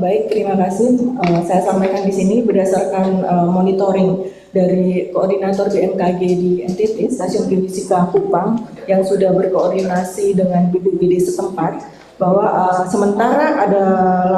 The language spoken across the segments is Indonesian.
Baik, terima kasih. Saya sampaikan di sini berdasarkan monitoring dari koordinator BMKG di NTT, Stasiun Geofisika Kupang, yang sudah berkoordinasi dengan BPBD setempat, bahwa sementara ada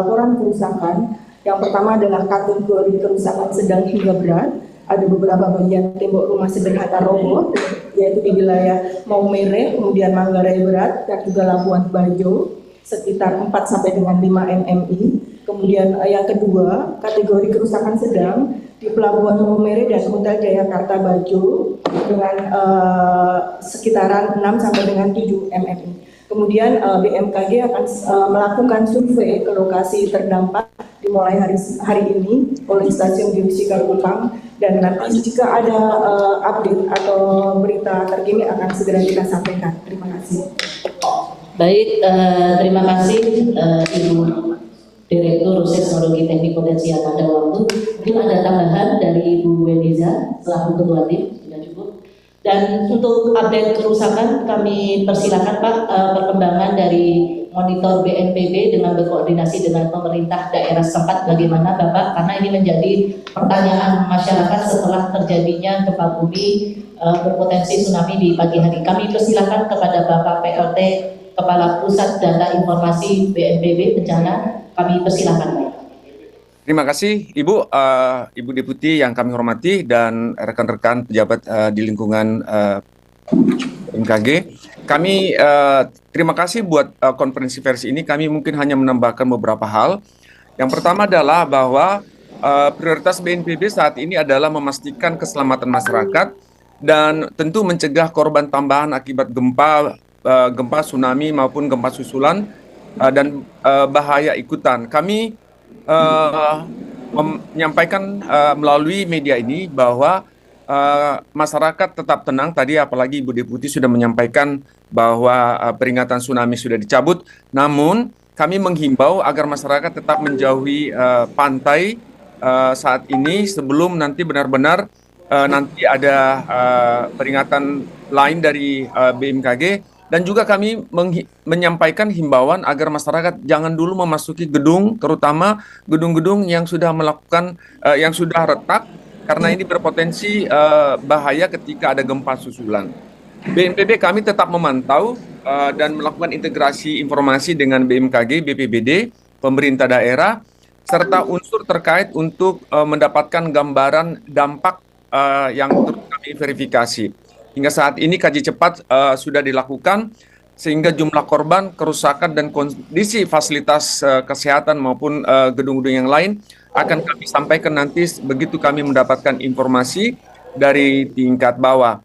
laporan kerusakan. Yang pertama adalah kategori kerusakan sedang hingga berat. Ada beberapa bagian tembok rumah sederhana roboh, yaitu di wilayah Maumere, kemudian Manggarai Berat, dan juga Labuan Bajo, sekitar 4 sampai dengan 5 mmi. Kemudian yang kedua, kategori kerusakan sedang di Pelabuhan Maumere dan Hotel Jayakarta Bajo dengan sekitaran 6 sampai dengan 7 mmi. Kemudian BMKG akan melakukan survei ke lokasi terdampak dimulai hari ini oleh Stasiun Geofisika Kupang, dan nanti jika ada update atau berita terkini akan segera kita sampaikan. Terima kasih. Baik, terima kasih Ibu Direktur Seismologi Teknik Potensial pada waktu. Mungkin ada tambahan dari Ibu Weniza selaku Ketua Tim, sudah cukup. Dan untuk update kerusakan kami persilakan Pak, perkembangan dari monitor BNPB dengan berkoordinasi dengan pemerintah daerah setempat bagaimana Bapak, karena ini menjadi pertanyaan masyarakat setelah terjadinya gempa bumi berpotensi tsunami di pagi hari. Kami persilakan kepada Bapak PLT Kepala Pusat Data Informasi BNPB Bencana, kami persilakan Pak. Terima kasih Ibu, Ibu Deputi yang kami hormati dan rekan-rekan pejabat di lingkungan BMKG. Kami terima kasih buat konferensi versi ini. Kami mungkin hanya menambahkan beberapa hal. Yang pertama adalah bahwa prioritas BNPB saat ini adalah memastikan keselamatan masyarakat dan tentu mencegah korban tambahan akibat gempa, tsunami maupun gempa susulan dan bahaya ikutan. Kami menyampaikan melalui media ini bahwa masyarakat tetap tenang. Tadi apalagi Ibu Deputi sudah menyampaikan bahwa peringatan tsunami sudah dicabut. Namun kami menghimbau agar masyarakat tetap menjauhi pantai saat ini sebelum nanti benar-benar nanti ada peringatan lain dari BMKG. Dan juga kami menyampaikan himbauan agar masyarakat jangan dulu memasuki gedung, terutama gedung-gedung yang sudah melakukan, yang sudah retak, karena ini berpotensi bahaya ketika ada gempa susulan. BNPB kami tetap memantau dan melakukan integrasi informasi dengan BMKG, BPBD, pemerintah daerah, serta unsur terkait untuk mendapatkan gambaran dampak yang terus kami verifikasi. Hingga saat ini kaji cepat sudah dilakukan sehingga jumlah korban, kerusakan, dan kondisi fasilitas kesehatan maupun gedung-gedung yang lain akan kami sampaikan nanti begitu kami mendapatkan informasi dari tingkat bawah.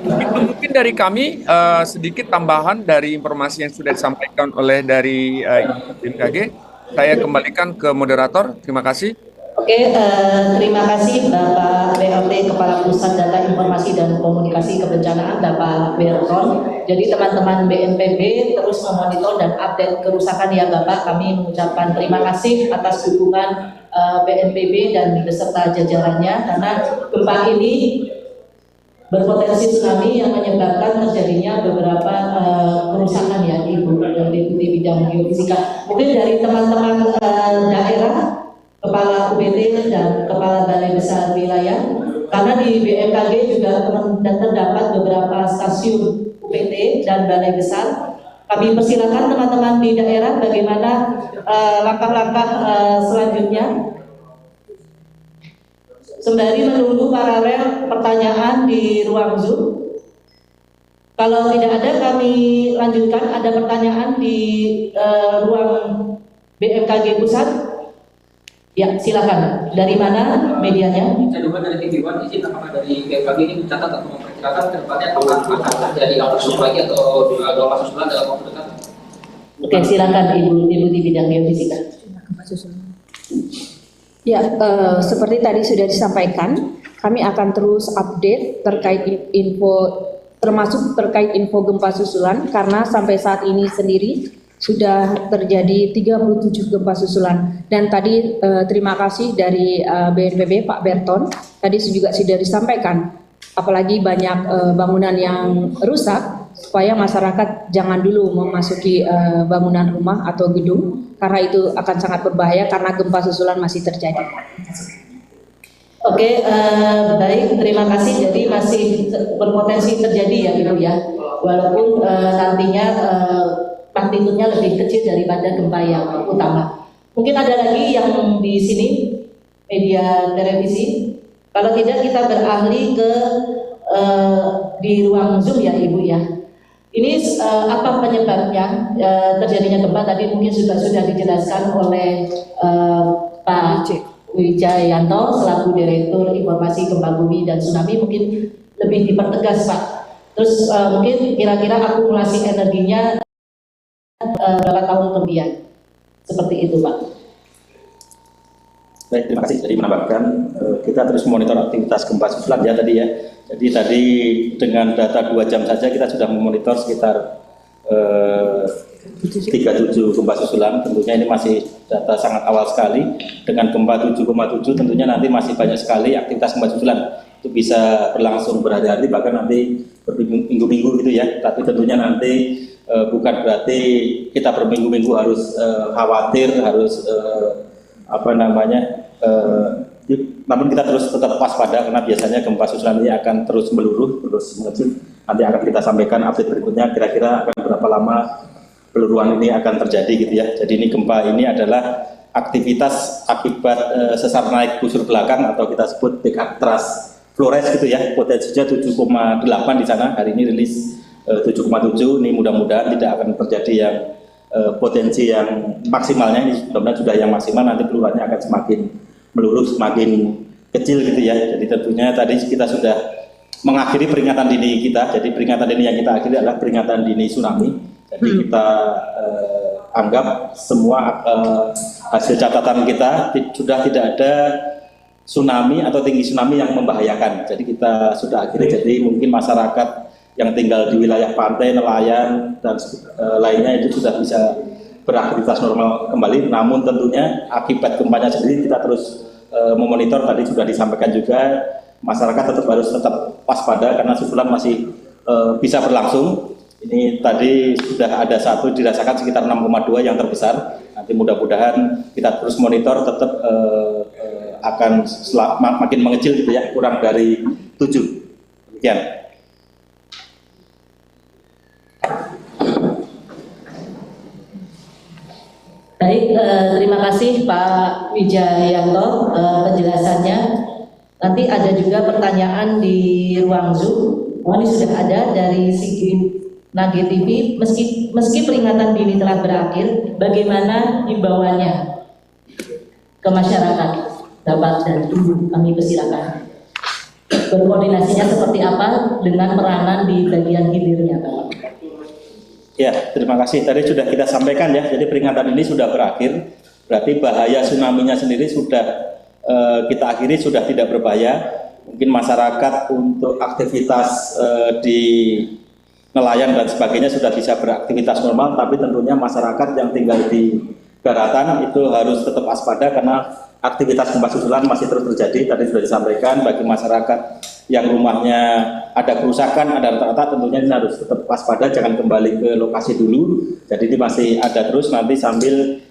Itu mungkin dari kami sedikit tambahan dari informasi yang sudah disampaikan oleh dari BMKG. Saya kembalikan ke moderator. Terima kasih. Oke, terima kasih Bapak BLT Kepala Pusat Data Informasi dan Komunikasi Kebencanaan Bapak Berton. Jadi teman-teman BNPB terus memonitor dan update kerusakan ya Bapak. Kami mengucapkan terima kasih atas dukungan BNPB dan beserta jajarannya, karena gempa ini berpotensi tsunami yang menyebabkan terjadinya beberapa kerusakan ya Ibu Deputi Bidang Geofisika. Mungkin dari teman-teman daerah, Kepala UPT dan Kepala Balai Besar Wilayah, karena di BMKG juga terdapat beberapa stasiun UPT dan Balai Besar. Kami persilakan teman-teman di daerah bagaimana langkah-langkah selanjutnya. Sembari menunggu paralel pertanyaan di ruang Zoom. Kalau tidak ada, kami lanjutkan. Ada pertanyaan di ruang BMKG Pusat. Ya, silakan. Dari mana medianya? Saya juga dari TV One. Izin apakah dari BMKG ini mencatat atau memperkirakan ke depannya apakah akan terjadi langsung lagi atau gempa susulan dalam waktu dekat? Oke, silakan Ibu di bidang geofisika. Ya, seperti tadi sudah disampaikan, kami akan terus update terkait info, termasuk terkait info gempa susulan, karena sampai saat ini sendiri sudah terjadi 37 gempa susulan. Dan tadi terima kasih dari BNPB Pak Berton, tadi juga sudah disampaikan, apalagi banyak bangunan yang rusak, supaya masyarakat jangan dulu memasuki bangunan rumah atau gedung karena itu akan sangat berbahaya karena gempa susulan masih terjadi. Oke, baik, terima kasih. Jadi masih berpotensi terjadi ya Ibu ya, walaupun nantinya magnitudenya lebih kecil daripada gempa yang utama. Mungkin ada lagi yang di sini media televisi. Kalau tidak kita beralih ke di ruang Zoom ya Ibu ya. Ini apa penyebabnya terjadinya gempa? Tadi mungkin sudah dijelaskan oleh Pak Wijayanto selaku Direktur Informasi Gempa Bumi dan Tsunami. Mungkin lebih dipertegas Pak. Terus mungkin kira-kira akumulasi energinya berapa tahun kemudian? Seperti itu Pak. Baik, terima kasih. Jadi menambahkan kita terus memonitor aktivitas gempa susulan ya tadi ya. Jadi tadi dengan data 2 jam saja kita sudah memonitor sekitar 37 gempa susulan. Tentunya ini masih data sangat awal sekali. Dengan gempa 7,7 tentunya nanti masih banyak sekali aktivitas gempa susulan. Itu bisa berlangsung berhari-hari bahkan nanti berminggu-minggu gitu ya. Tapi tentunya nanti bukan berarti kita berminggu-minggu harus khawatir, harus namun kita terus tetap waspada karena biasanya gempa susulan ini akan terus meluruh, terus mengecil. Nanti akan kita sampaikan update berikutnya kira-kira akan berapa lama peluruhan ini akan terjadi gitu ya. Jadi ini gempa ini adalah aktivitas akibat sesar naik busur belakang atau kita sebut backup thrust Flores gitu ya. Potensinya 7,8 di sana, hari ini rilis 7,7. Ini mudah-mudahan tidak akan terjadi yang potensi yang maksimalnya. Ini mudah-mudahan sudah yang maksimal, nanti peluruhannya akan semakin meluruh, semakin kecil gitu ya. Jadi tentunya tadi kita sudah mengakhiri peringatan dini kita. Jadi peringatan dini yang kita akhiri adalah peringatan dini tsunami. Jadi kita anggap semua hasil catatan kita sudah tidak ada tsunami atau tinggi tsunami yang membahayakan. Jadi kita sudah akhiri. Jadi mungkin masyarakat yang tinggal di wilayah pantai, nelayan dan lainnya itu sudah bisa beraktivitas normal kembali. Namun tentunya akibat gempanya sendiri kita terus memonitor. Tadi sudah disampaikan juga masyarakat tetap waspada karena susulan masih bisa berlangsung. Ini tadi sudah ada satu dirasakan sekitar 6,2 yang terbesar. Nanti mudah-mudahan kita terus monitor tetap akan makin mengecil gitu ya, kurang dari 7. Demikian. Baik, terima kasih Pak Wijayanto penjelasannya. Nanti ada juga pertanyaan di ruang Zoom. Ini sudah ada dari Sigi Nage TV. Meski peringatan dini telah berakhir, bagaimana himbauannya ke masyarakat? Dapat dan Ibu kami persilakan. Berkoordinasinya seperti apa dengan peranan di bagian hilirnya, Pak? Ya, terima kasih. Tadi sudah kita sampaikan ya, jadi peringatan ini sudah berakhir, berarti bahaya tsunami-nya sendiri sudah kita akhiri, sudah tidak berbahaya. Mungkin masyarakat untuk aktivitas di nelayan dan sebagainya sudah bisa beraktivitas normal, tapi tentunya masyarakat yang tinggal di daratan itu harus tetap waspada karena aktivitas gempa susulan masih terus terjadi. Tadi sudah disampaikan bagi masyarakat yang rumahnya ada kerusakan, ada retak-retak, tentunya ini harus tetap waspada, jangan kembali ke lokasi dulu. Jadi ini masih ada terus, nanti sambil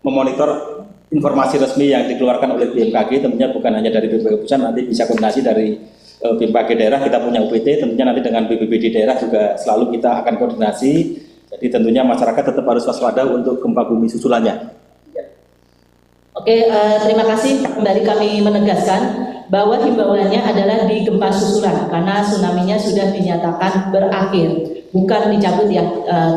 memonitor informasi resmi yang dikeluarkan oleh BMKG, tentunya bukan hanya dari BMKG pusat, nanti bisa koordinasi dari BMKG daerah, kita punya UPT, tentunya nanti dengan BPBD daerah juga selalu kita akan koordinasi. Jadi tentunya masyarakat tetap harus waspada untuk gempa bumi susulannya. Oke, terima kasih. Kembali kami menegaskan bahwa himbauannya adalah di gempa susulan karena tsunami-nya sudah dinyatakan berakhir, bukan dicabut ya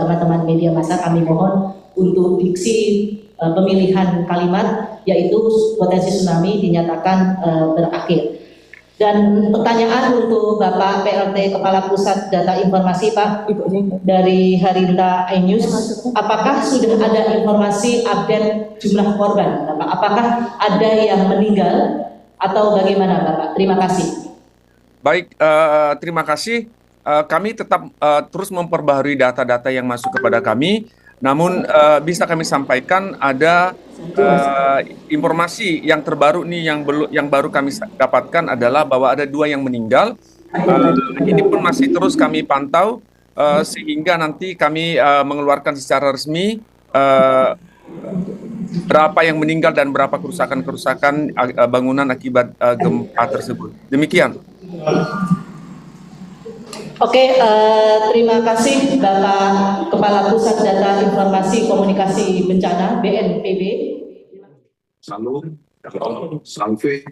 teman-teman media massa. Kami mohon untuk diksi pemilihan kalimat, yaitu potensi tsunami dinyatakan berakhir. Dan pertanyaan untuk Bapak PLT Kepala Pusat Data Informasi Pak dari Harinta iNews, apakah sudah ada informasi update jumlah korban Bapak? Apakah ada yang meninggal atau bagaimana Bapak? Terima kasih. Baik, terima kasih. Kami tetap terus memperbaharui data-data yang masuk kepada kami. Namun bisa kami sampaikan ada informasi yang terbaru nih yang baru kami dapatkan adalah bahwa ada 2 yang meninggal Ini pun masih terus kami pantau sehingga nanti kami mengeluarkan secara resmi berapa yang meninggal dan berapa kerusakan-kerusakan bangunan akibat gempa tersebut. Demikian. Oke, terima kasih Bapak Kepala Pusat Data Informasi Komunikasi Bencana BNPB. Salud, salve.